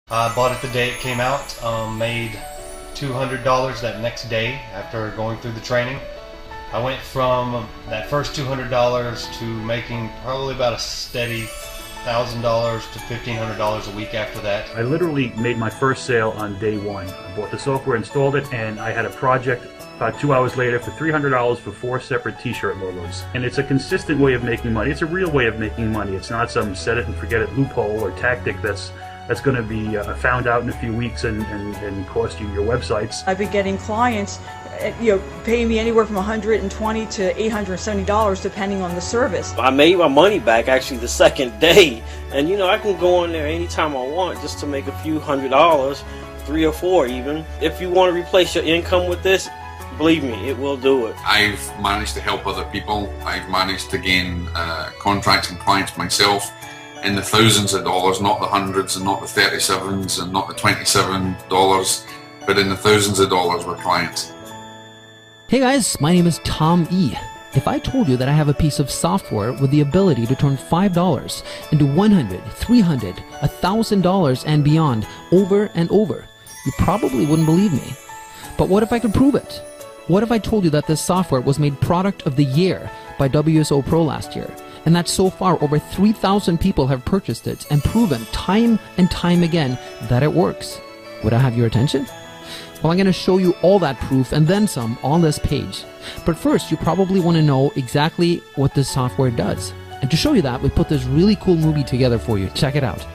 I bought it the day it came out, made $200 that next day after going through the training. I went from that first $200 to making probably about a steady $1,000 to $1,500 a week after that. I literally made my first sale on day one. I bought the software, installed it, and I had a project about 2 hours later for $300 for 4 separate t-shirt logos. And it's a consistent way of making money. It's a real way of making money. It's not some set it and forget it loophole or tactic that's going to be found out in a few weeks and cost you your websites. I've been getting clients, paying me anywhere from $120 to $870 depending on the service. I made my money back actually the second day, and I can go on there anytime I want just to make a few $100, 3 or 4 even. If you want to replace your income with this, believe me, it will do it. I've managed to help other people. I've managed to gain contracts and clients myself in the thousands of dollars, not the hundreds and not the 37s and not the $27, but in the thousands of dollars with clients. Hey guys, my name is Tom E. If I told you that I have a piece of software with the ability to turn $5 into $100, $300, $1,000 and beyond over and over, you probably wouldn't believe me. But what if I could prove it? What if I told you that this software was made Product of the Year by WSO Pro last year, and that so far over 3,000 people have purchased it and proven time and time again that it works? Would I have your attention? Well, I'm going to show you all that proof and then some on this page. But first, you probably want to know exactly what this software does. And to show you that, we put this really cool movie together for you. Check it out.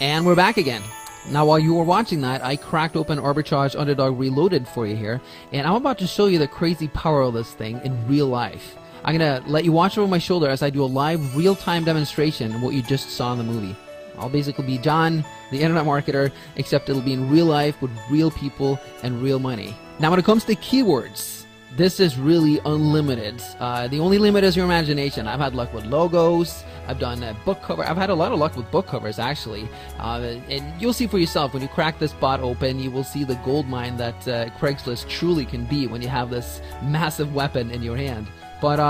And we're back again. Now, while you were watching that, I cracked open Arbitrage Underdog Reloaded for you here, and I'm about to show you the crazy power of this thing in real life. I'm going to let you watch over my shoulder as I do a live, real-time demonstration of what you just saw in the movie. I'll basically be John, the internet marketer, except it'll be in real life with real people and real money. Now, when it comes to keywords, this is really unlimited. The only limit is your imagination. I've had luck with logos. I've done book cover. I've had a lot of luck with book covers, actually. And you'll see for yourself when you crack this bot open. You will see the gold mine that Craigslist truly can be when you have this massive weapon in your hand. But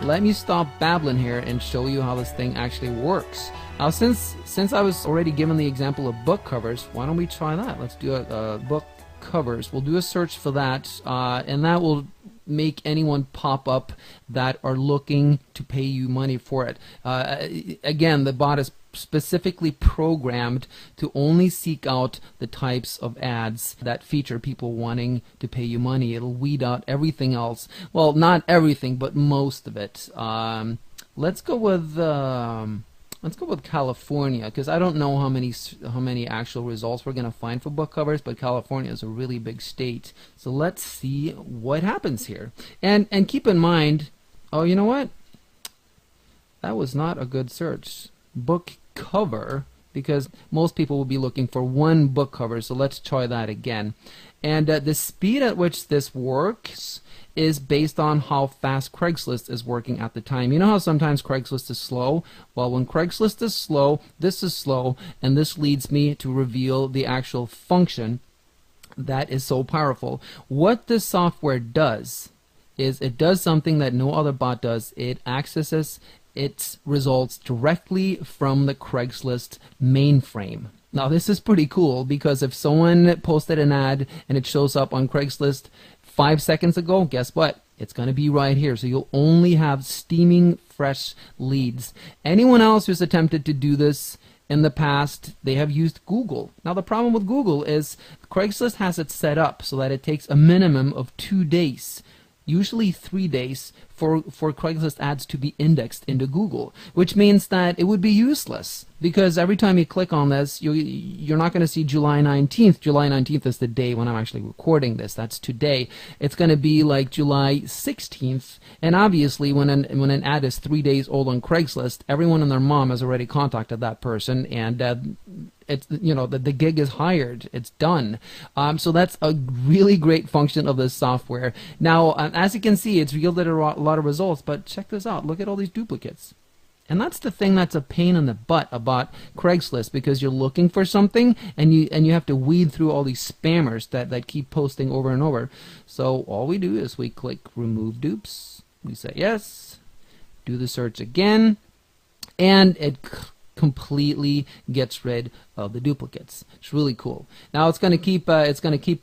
let me stop babbling here and show you how this thing actually works. Now, since I was already given the example of book covers, why don't we try that? Let's do a book covers. We'll do a search for that, and that will make anyone pop up that are looking to pay you money for it. Again, the bot is specifically programmed to only seek out the types of ads that feature people wanting to pay you money. It'll weed out everything else. Well, not everything, but most of it. Let's go with California, because I don't know how many actual results we're going to find for book covers, but California is a really big state. So let's see what happens here. And keep in mind, oh, you know what? That was not a good search. Book cover, because most people will be looking for one book cover, so let's try that again. And the speed at which this works is based on how fast Craigslist is working at the time. You know how sometimes Craigslist is slow? Well, when Craigslist is slow, this is slow, and this leads me to reveal the actual function that is so powerful. What this software does is it does something that no other bot does. It accesses its results directly from the Craigslist mainframe. Now this is pretty cool, because if someone posted an ad and it shows up on Craigslist 5 seconds ago, guess what? It's going to be right here. So you'll only have steaming fresh leads. Anyone else who's attempted to do this in the past, they have used Google. Now the problem with Google is Craigslist has it set up so that it takes a minimum of 2 days, usually 3 days, for Craigslist ads to be indexed into Google, which means that it would be useless, because every time you click on this, you're not going to see July 19th. July 19th is the day when I'm actually recording this. That's today. It's going to be like July 16th, and obviously when an ad is 3 days old on Craigslist, everyone and their mom has already contacted that person, and it's, you know, the gig is hired. It's done. So that's a really great function of this software. Now, as you can see, it's yielded a lot of results, but check this out. Look at all these duplicates. And that's the thing that's a pain in the butt about Craigslist, because you're looking for something and you have to weed through all these spammers that keep posting over and over. So all we do is we click remove dupes. We say yes, do the search again, and it completely gets rid of the duplicates. It's really cool. Now it's going to keep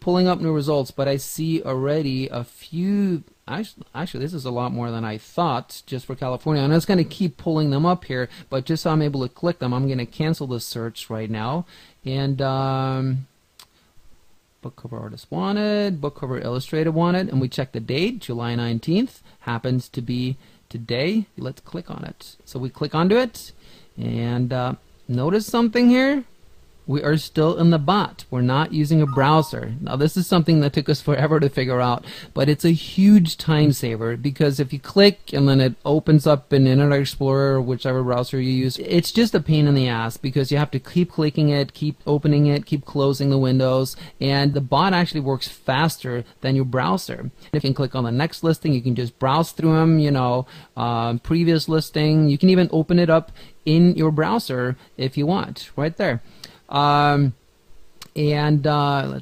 pulling up new results, but I see already a few. Actually, this is a lot more than I thought just for California, and it's going to keep pulling them up here. But just so I'm able to click them, I'm going to cancel the search right now. And book cover artist wanted, book cover illustrator wanted, and we check the date. July 19th happens to be today. Let's click on it. So we click onto it. And notice something here. We are still in the bot. We're not using a browser. Now this is something that took us forever to figure out, but it's a huge time saver, because if you click and then it opens up in Internet Explorer or whichever browser you use, it's just a pain in the ass, because you have to keep clicking it, keep opening it, keep closing the windows, and the bot actually works faster than your browser. If you can click on the next listing, you can just browse through them, you know, previous listing. You can even open it up in your browser if you want, right there. Let's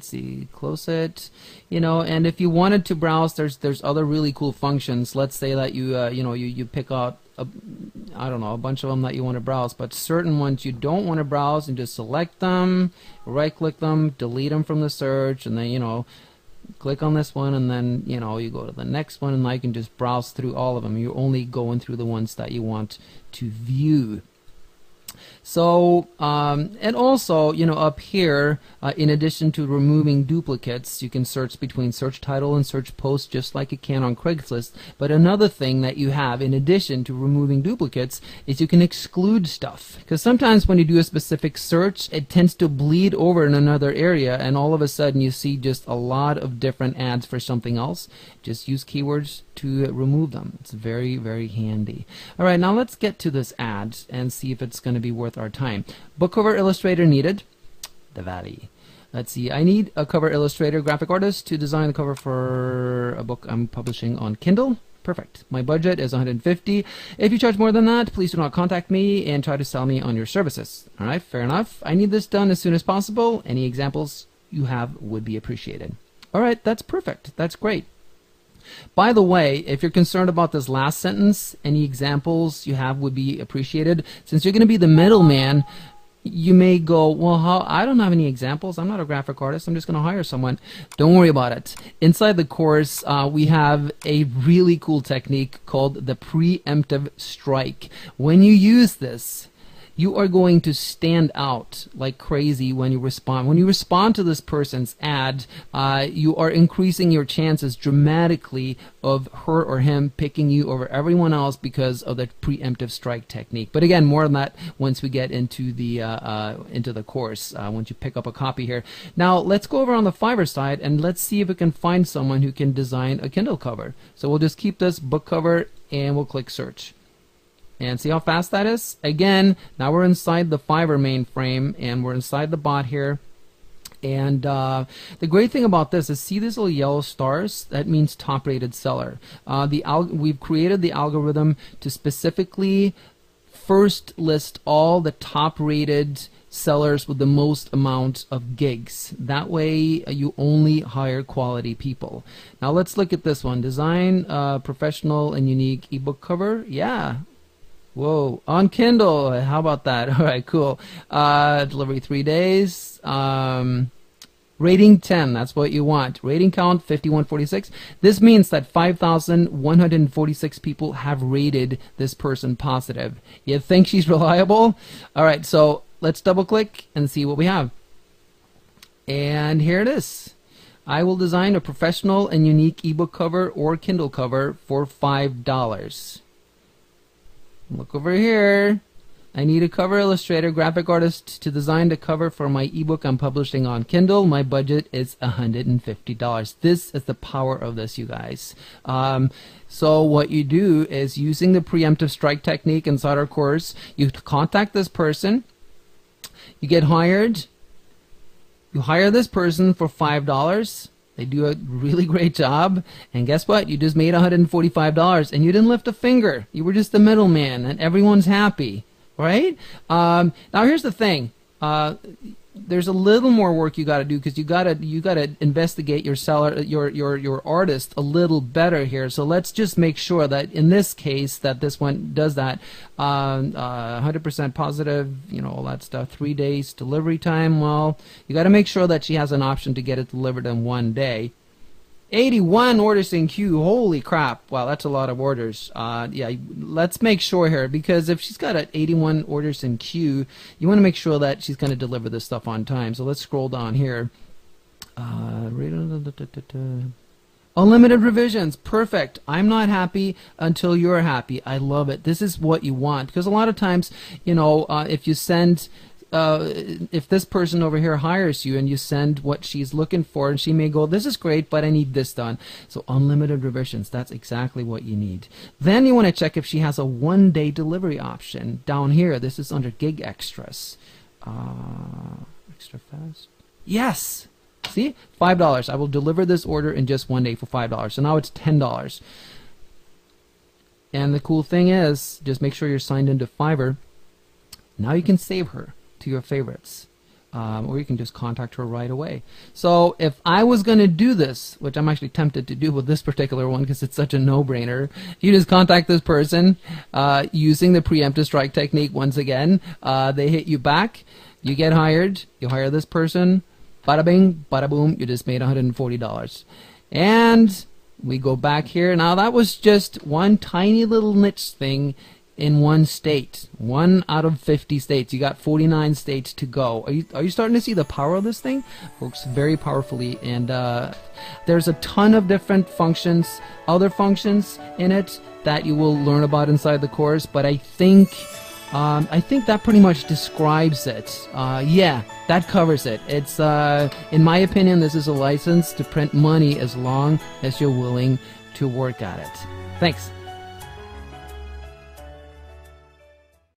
see, close it, you know, and if you wanted to browse, there's other really cool functions. Let's say that you pick out I don't know, a bunch of them that you want to browse, but certain ones you don't want to browse, and just select them, right click them, delete them from the search, and then, you know, click on this one, and then, you know, you go to the next one, and now you can just browse through all of them. You're only going through the ones that you want to view. So, and also, you know, up here, in addition to removing duplicates, you can search between search title and search post just like you can on Craigslist. But another thing that you have, in addition to removing duplicates, is you can exclude stuff. Because sometimes when you do a specific search, it tends to bleed over in another area, and all of a sudden you see just a lot of different ads for something else. Just use keywords to remove them. It's very, very handy. All right, now let's get to this ad and see if it's going to be worth our time. Book cover illustrator needed. The Valley. Let's see. I need a cover illustrator, graphic artist to design the cover for a book I'm publishing on Kindle. Perfect. My budget is $150. If you charge more than that, please do not contact me and try to sell me on your services. All right, fair enough. I need this done as soon as possible. Any examples you have would be appreciated. All right, that's perfect. That's great. By the way, if you're concerned about this last sentence, any examples you have would be appreciated. Since you're going to be the middleman, You may go, well, how? I don't have any examples. I'm not a graphic artist. I'm just going to hire someone. Don't worry about it. Inside the course, we have a really cool technique called the preemptive strike. When you use this, you are going to stand out like crazy when you respond. When you respond to this person's ad, you are increasing your chances dramatically of her or him picking you over everyone else because of the preemptive strike technique. But again, more on that once we get into the course, once you pick up a copy here. Now, let's go over on the Fiverr side and let's see if we can find someone who can design a Kindle cover. So we'll just keep this book cover and we'll click search. And see how fast that is? Again, now we're inside the Fiverr mainframe and we're inside the bot here. And the great thing about this is, see these little yellow stars? That means top rated seller. We've created the algorithm to specifically first list all the top rated sellers with the most amount of gigs. That way you only hire quality people. Now let's look at this one. Design professional and unique ebook cover. Yeah. Whoa, on Kindle, how about that? All right, cool. Delivery 3 days. Rating 10, that's what you want. Rating count 5146. This means that 5,146 people have rated this person positive. You think she's reliable? All right, so let's double click and see what we have. And here it is. I will design a professional and unique ebook cover or Kindle cover for $5. Look over here. I need a cover illustrator, graphic artist to design the cover for my ebook I'm publishing on Kindle. My budget is $150. This is the power of this, you guys. So what you do is, using the preemptive strike technique inside our course, you contact this person, you get hired, you hire this person for $5. They do a really great job, and guess what? You just made $145, and you didn't lift a finger. You were just the middleman, and everyone's happy, right? Now here's the thing. There's a little more work you got to do, because you got to investigate your seller, your artist a little better here. So let's just make sure that in this case that this one does that. 100% positive, you know, all that stuff. 3 days delivery time. Well, you got to make sure that she has an option to get it delivered in 1 day. 81 orders in queue. Holy crap. Wow, that's a lot of orders. Yeah, let's make sure here, because if she's got 81 orders in queue, you want to make sure that she's going to deliver this stuff on time. So let's scroll down here. Unlimited revisions. Perfect. I'm not happy until you're happy. I love it. This is what you want, because a lot of times, you know, if you send... if this person over here hires you and you send what she's looking for, and she may go, this is great, but I need this done. So unlimited revisions, that's exactly what you need. Then you want to check if she has a 1-day delivery option. Down here, this is under gig extras. Extra fast. Yes! See? $5. I will deliver this order in just 1 day for $5. So now it's $10. And the cool thing is, just make sure you're signed into Fiverr. Now you can save her to your favorites, or you can just contact her right away. So if I was going to do this, which I'm actually tempted to do with this particular one because it's such a no-brainer, you just contact this person using the preemptive strike technique once again. They hit you back, you get hired, you hire this person, bada bing, bada boom, you just made $140. And we go back here. Now that was just one tiny little niche thing in one state. 1 out of 50 states. You got 49 states to go. Are you starting to see the power of this thing? Works very powerfully, and there's a ton of different functions, other functions in it that you will learn about inside the course, but I think that pretty much describes it. Yeah, that covers it. It's in my opinion, this is a license to print money as long as you're willing to work at it. Thanks.